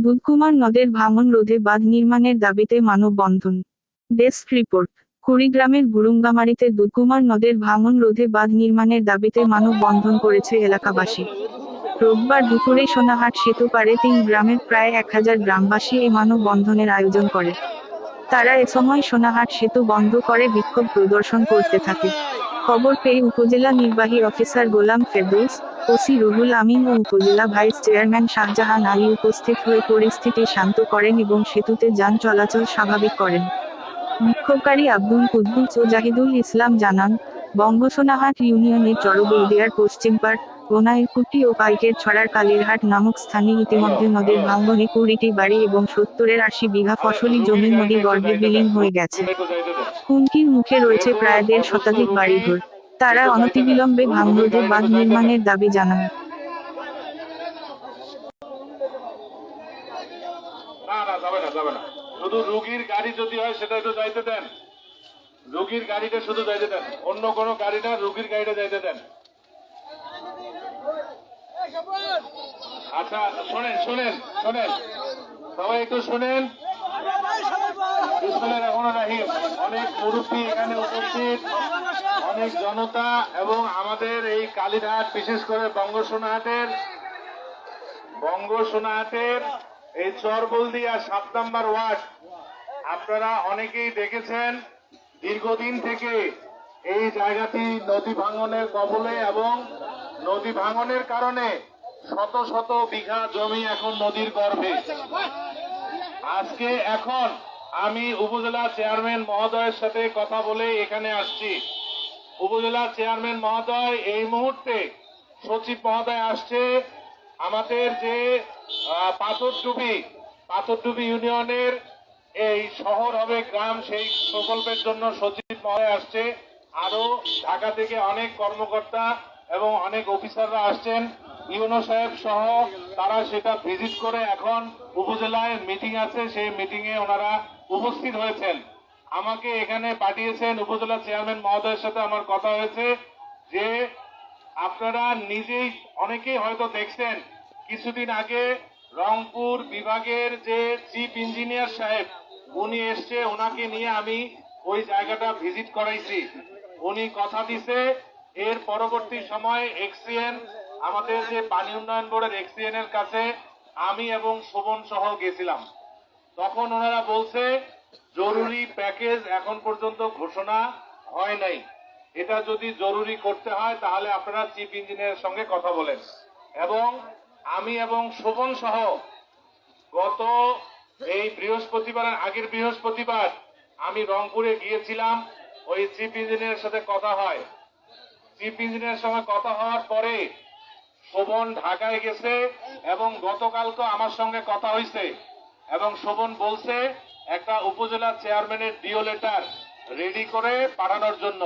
দুধকুমার নদের ভাঙন রোধে বাঁধ নির্মাণের দাবিতে মানববন্ধন। Desk report. কুড়িগ্রামের বুরুঙ্গামারীতে দুধকুমার নদের ভাঙন রোধে বাঁধ নির্মাণের দাবিতে মানববন্ধন করেছে এলাকাবাসী। রোববার দুপুরে সোনাহাট সেতু পারে ৩ গ্রামের প্রায় ১,০০০ গ্রামবাসী এ মানববন্ধনের আয়োজন করে। তারা এ সময় সোনাহাট সেতু বন্ধ করে বিক্ষোভ প্রদর্শন করতে থাকে। খবর পেয়ে উপজেলা নির্বাহী অফিসার গোলাম ফেরদৌস, ওসি রুহুল আমিন ও উপজেলা ভাইস চেয়ারম্যান শাহজাহান আলী উপস্থিত হয়ে পরিস্থিতি শান্ত করেন এবং সেতুতে যান চলাচল স্বাভাবিক করেন। বিক্ষোভকারী আব্দুল কুদ্দুস ও জাহিদুল ইসলাম জানান, বঙ্গসোনাহাট ইউনিয়নের চরবলদিয়ার পশ্চিমপাড়, গোনাইরকুটি ও পাইকের ছড়ার কালীরহাট নামক স্থানে ইতিমধ্যে নদের ভাঙনে ২০টি বাড়ি এবং ৭০-৮০ বিঘা ফসলি জমি নদী গর্ভে বিলীন হয়ে গেছে। হুমকির মুখে রয়েছে প্রায় ১.৫ শতাধিক বাড়িঘর। তারা অনতিবিলম্বে ভাঙরোধে বাঁধ নির্মাণের দাবি জানান। শুধু রোগীর গাড়ি যদি হয় সেটা একটু যাইতে দেন, রোগীর গাড়িটা শুধু যাইতে দেন, অন্য কোনো গাড়ি না, রোগীর গাড়িটা যাইতে দেন। আচ্ছা শোনেন শোনেন শোনেন সবাই একটু শোনেন। অনেক মুরব্বী এখানে উপস্থিত, অনেক জনতা এবং আমাদের এই কালীরহাট, বিশেষ করে বঙ্গসোনাহাটের এই চরবলদিয়া ৭ নম্বর ওয়ার্ড, আপনারা অনেকেই দেখেছেন দীর্ঘদিন থেকে এই জায়গাটি নদী ভাঙনের কবলে এবং নদী ভাঙনের কারণে শত শত বিঘা জমি এখন নদীর গর্ভে। আজকে এখন আমি উপজেলা চেয়ারম্যান মহোদয়ের সাথে কথা বলে এখানে আসছি। উপজেলা চেয়ারম্যান মহোদয় এই মুহূর্তে, সচিব মহোদয় আসছে। আমাদের যে পাথরডুবি ইউনিয়নের এই শহর হবে গ্রাম, সেই প্রকল্পের জন্য সচিব মহোদয় আসছে। আরো ঢাকা থেকে অনেক কর্মকর্তা এবং অনেক অফিসাররা আসছেন, ইউনো সাহেব সহ। তারা সেটা ভিজিট করে এখন উপজেলায় মিটিং আছে, সেই মিটিং এ ওনারা উপস্থিত হয়েছেন। আমাকে এখানে পাঠিয়েছেন। উপজেলা চেয়ারম্যান মহোদয়ের সাথে আমার কথা হয়েছে যে আপনারা নিজেই অনেকেই হয়তো দেখছেন, কিছুদিন আগে রংপুর বিভাগের যে চিফ ইঞ্জিনিয়ার সাহেব উনি এসছে, ওনাকে নিয়ে আমি ওই জায়গাটা ভিজিট করাইছি। উনি কথা দিছে এর পরবর্তী সময় এক্সিএন, আমাদের যে পানি উন্নয়ন বোর্ডের এক্সিএন এর কাছে আমি এবং শোভন সহ গেছিলাম। তখন ওনারা বলছে জরুরি প্যাকেজ এখন পর্যন্ত ঘোষণা হয় নাই, এটা যদি জরুরি করতে হয় তাহলে আপনারা চিফ ইঞ্জিনিয়ারের সঙ্গে কথা বলেন। এবং আমি এবং শোভন সহ গত এই বৃহস্পতিবার, আগের বৃহস্পতিবার আমি রংপুরে গিয়েছিলাম। ওই চিফ ইঞ্জিনিয়ারের সাথে কথা হয়। চিফ ইঞ্জিনিয়ারের সঙ্গে কথা হওয়ার পরে শোভন ঢাকায় গেছে এবং গতকাল তো আমার সঙ্গে কথা হয়েছে এবং শোভন বলছে একটা উপজেলা চেয়ারম্যানের ডিও লেটার রেডি করে পাঠানোর জন্য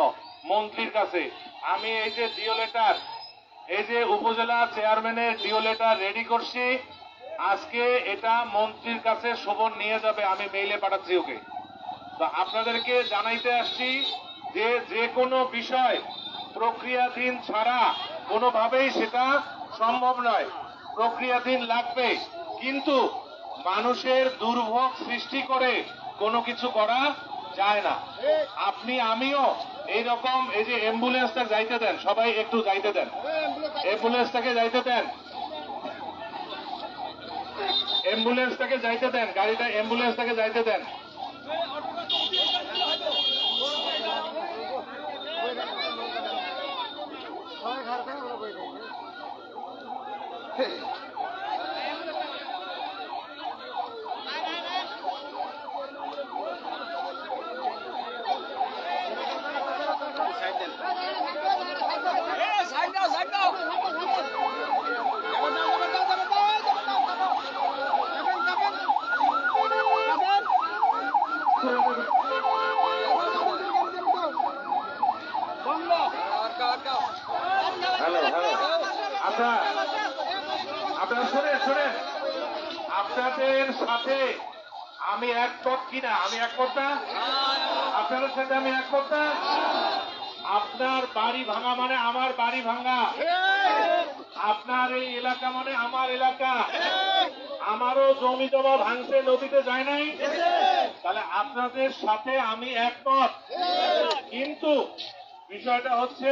মন্ত্রীর কাছে। আমি এই যে ডিও লেটার, এই যে উপজেলা চেয়ারম্যানের ডিও লেটার রেডি করছি, আজকে এটা মন্ত্রীর কাছে শোভন নিয়ে যাবে, আমি মেইলে পাঠাচ্ছি ওকে। তো আপনাদেরকে জানাইতে আসছি যে যে কোনো বিষয় প্রক্রিয়াধীন ছাড়া কোনোভাবেই সেটা সম্ভব নয়। প্রক্রিয়াধীন লাগবে, কিন্তু মানুষের দুর্ভোগ সৃষ্টি করে কোনো কিছু করা যায় না। আপনি আমিও এইরকম, এই যে অ্যাম্বুলেন্সটা যাইতে দেন, সবাই একটু যাইতে দেন, অ্যাম্বুলেন্সটাকে যাইতে দেন, অ্যাম্বুলেন্সটাকে যাইতে দেন, গাড়িটা অ্যাম্বুলেন্সটাকে যাইতে দেন। আচ্ছা আপনারা শোনেন, আপনাদের সাথে আমি একমত কিনা? আমি একমত না? আপনাদের সাথে আমি একমত না? আপনার বাড়ি ভাঙা মানে আমার বাড়ি ভাঙা। আপনার এই এলাকা মানে আমার এলাকা, আমারও জমি জমা ভাঙছে, নদীতে যায় নাই, তাহলে আপনাদের সাথে আমি একমত। কিন্তু বিষয়টা হচ্ছে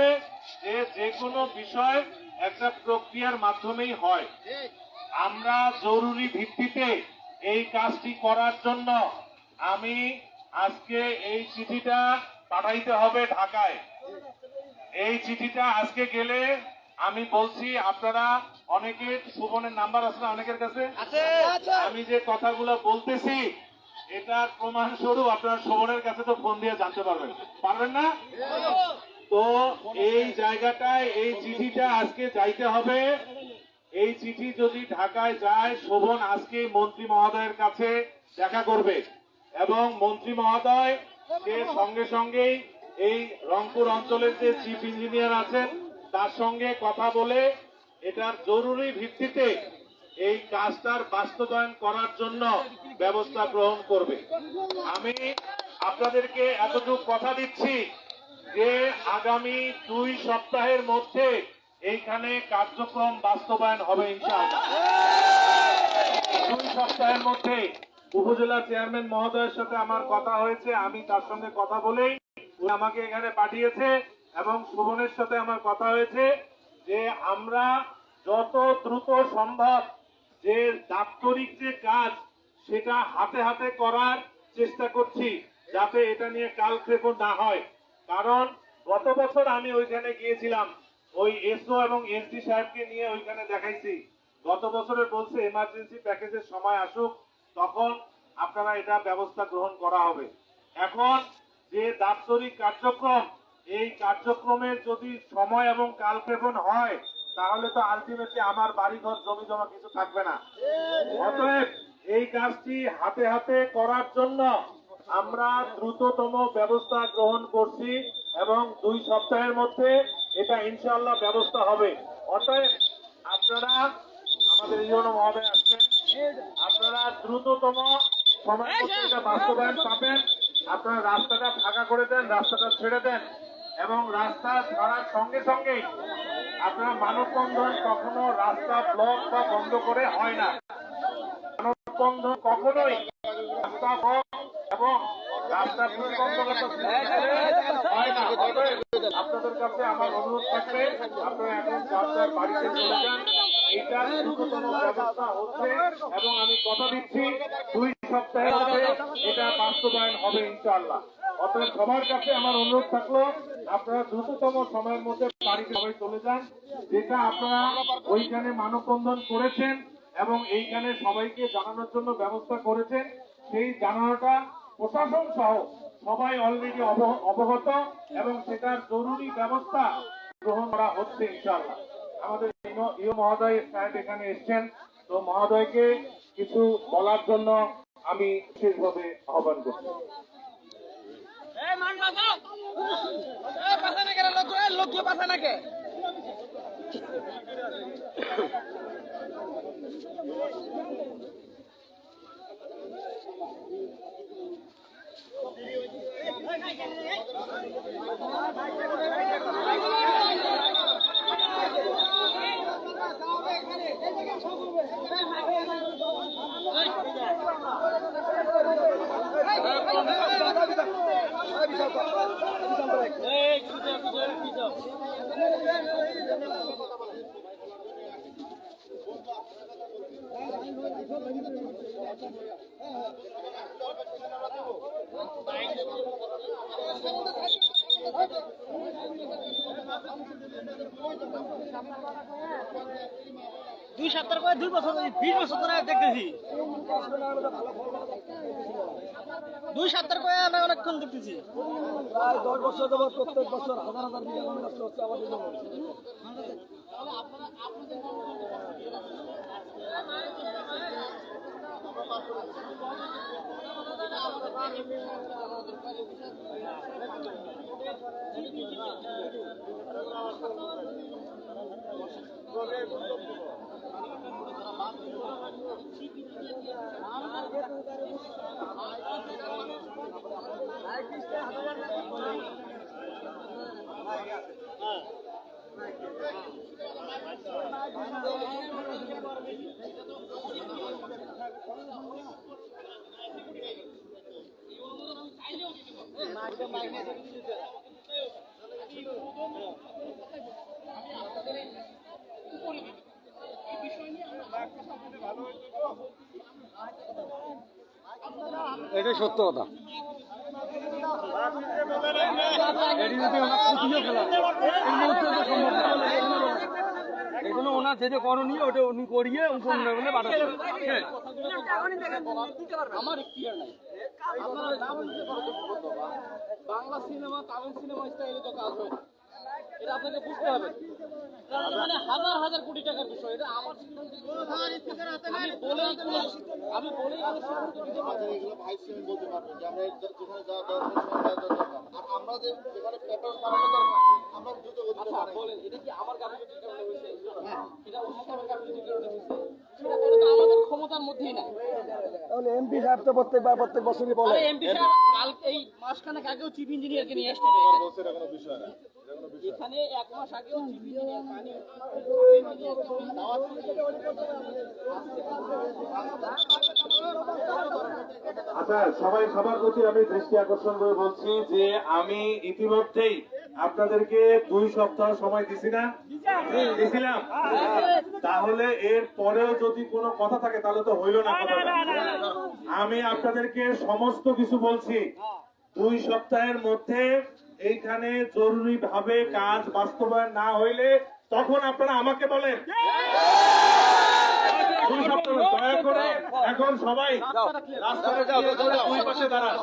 যে যে কোনো বিষয় একটা প্রক্রিয়ার মাধ্যমেই হয়। আমরা জরুরি ভিত্তিতে এই কাজটি করার জন্য আমি আজকে এই চিঠিটা পাঠাইতে হবে ঢাকায়। এই চিঠিটা আজকে গেলে আমি বলছি, আপনারা অনেকের, সুবনের নাম্বার আছে না অনেকের কাছে, আমি যে কথাগুলো বলতেছি এটার প্রমাণ স্বরূপ আপনারা সুবনের কাছে তো ফোন দিয়ে জানতে পারবেন, পারবেন না? তো এই জায়গাটায় এই চিঠিটা আজকে যাইতে হবে। এই চিঠি যদি ঢাকায় যায়, শোভন আজকে মন্ত্রী মহোদয়ের কাছে দেখা করবে এবং মন্ত্রী মহোদয় সে সঙ্গে সঙ্গেই এই রংপুর অঞ্চলের যে চিফ ইঞ্জিনিয়ার আছেন তার সঙ্গে কথা বলে এটার জরুরি ভিত্তিতে এই কাজটার বাস্তবায়ন করার জন্য ব্যবস্থা গ্রহণ করবে। আমি আপনাদেরকে এতটুকু কথা দিচ্ছি যে আগামী 2 সপ্তাহের মধ্যে এইখানে কার্যক্রম বাস্তবায়ন হবে ইনশাআল্লাহ। 2 সপ্তাহের মধ্যে উপজেলা চেয়ারম্যান মহোদয়ের সাথে আমার কথা হয়েছে, আমি তার সঙ্গে কথা বলেই উনি আমাকে এখানে পাঠিয়েছে এবং শোভনের সাথে আমার কথা হয়েছে যে আমরা যত দ্রুত সম্ভব যে দাপ্তরিক যে কাজ সেটা হাতে হাতে করার চেষ্টা করছি, যাতে এটা নিয়ে কালক্ষেপণ না হয়। কারণ গত বছর আমি ওইখানে গিয়েছিলাম, ওই এসও এবং এসডি সাহেবকে নিয়ে ওইখানে দেখাইছি। গত বছরে বলছে এমার্জেন্সি প্যাকেজের সময় আসুক, তখন আপনারা এটা ব্যবস্থা গ্রহণ করা হবে। এখন যে দাপ্তরিক কার্যক্রম, এই কার্যক্রমের যদি সময় এবং কালক্ষেপণ হয় তাহলে তো আলটিমেটলি আমার বাড়িঘর জমি জমা কিছু থাকবে না। অতএব এই কাজটি হাতে হাতে করার জন্য আমরা দ্রুততম ব্যবস্থা গ্রহণ করছি এবং 2 সপ্তাহের মধ্যে এটা ইনশাআল্লাহ ব্যবস্থা হবে। অতএব আপনারা, আমাদের ইউনো মহোদয় আসছেন, আপনারা দ্রুততম সময়ের মধ্যে এটা বাস্তবায়ন পাবেন। আপনারা রাস্তাটা ফাঁকা করে দেন, রাস্তাটা ছেড়ে দেন এবং রাস্তা ছাড়ার সঙ্গে সঙ্গেই আপনারা মানববন্ধন কখনো রাস্তা ব্লক বা বন্ধ করে হয় না। মানববন্ধন কখনোই রাস্তা ব্লক এবং রাস্তা প্রতিবন্ধকতা হয় না। আপনাদের কাছে আমার অনুরোধ থাকবে, আপনারা এখন যার বাড়িতে চলে যান। এটা দ্রুততম ব্যবস্থা হচ্ছে এবং আমি কথা দিচ্ছি 2 সপ্তাহের মধ্যে এটা বাস্তবায়ন হবে ইনশাআল্লাহ। অতএব সবার কাছে আমার অনুরোধ থাকলো, আপনারা দ্রুততম সময়ের মধ্যে বাড়িতে সবাই চলে যান। যেটা আপনারা ওইখানে মানববন্ধন করেছেন এবং এইখানে সবাইকে জানানোর জন্য ব্যবস্থা করেছেন, সেই জানানোটা প্রশাসন সহ সবাই অলরেডি অবগত এবং সেটার জরুরি ব্যবস্থা গ্রহণ করা হচ্ছে ইনশাআল্লাহ। আমাদের ইউ মহোদয় সাহেব এখানে এসছেন, তো মহোদয়কে কিছু বলার জন্য আমি বিশেষভাবে আহ্বান করছি। দুই সপ্তাহ করে 2 বছর 20 বছর ধরে দেখতেছি। 2 সপ্তাহ করে আমি অনেকক্ষণ দেখতেছি, প্রায় 10 বছর যাবত প্রত্যেক বছর হাজার হাজার বিঘা জমি নষ্ট হচ্ছে আমাদের জন্য। এটাই সত্য কথা। এটি যদি ওনার খুঁটিয়ে ফেলা এই মুহূর্তে তো সম্ভব না। এগুলো ওনার যেটা করণীয় ওটা উনি করিয়ে উন্নয়নে পাঠাতে আমার এখতিয়ার নাই। আপনারা বাংলা সিনেমা তামিল সিনেমা স্টাইলে তো কাজ হয় না। এটা আপনাকে বুঝতে হবে। মানে হাজার হাজার কোটি টাকার বিষয়। এটা আমার আমি বলেই কোনো সিদ্ধান্ত নিতে পারবো না। এগুলো ভাইস চেয়ারম্যান বলতে পারবেন যে আমরা যেখানে যা দরকার সেখানে যা দরকার, আর আমরা যে যেখানে পেপার বানানো দরকার আমরা দ্রুত গতিতে আচ্ছা বানাই। বলেন, এটা কি আমার গাফিলতির কারণে হয়েছে? এটা ওসি সাহেবের গাফিলতির কারণে হয়েছে? এটা তো আমাদের ক্ষমতার মধ্যেই না। তাহলে এমপি সাহেব তো প্রত্যেক বছরই বলে আরে এমপি সাহেব কাল এই মাসখানেক আগেও চিফ ইঞ্জিনিয়ারকে নিয়ে আসছিল বলছে এটা কোনো বিষয় না। এখানে। এক মাস আগেও চিফ ইঞ্জিনিয়ার পানি আচ্ছা, সবার প্রতি আমি দৃষ্টি আকর্ষণ করে বলছি যে আমি ইতিমধ্যেই আপনাদেরকে 2 সপ্তাহ সময় দিছি না, দিছিলাম। তাহলে এর পরেও যদি কোনো কথা থাকে তাহলে তো হইল না কথাটা। আমি আপনাদেরকে সমস্ত কিছু বলছি। 2 সপ্তাহের মধ্যে এইখানে জরুরি ভাবে কাজ বাস্তবায়ন না হইলে তখন আপনারা আমাকে বলেন। 2 সপ্তাহ দয়া করে এখন সবাই রাস্তায় দুই পাশে দাঁড়ান।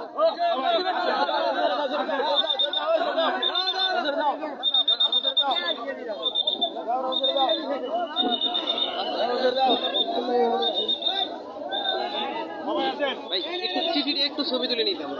একটু ছবি তুলে নিতাম।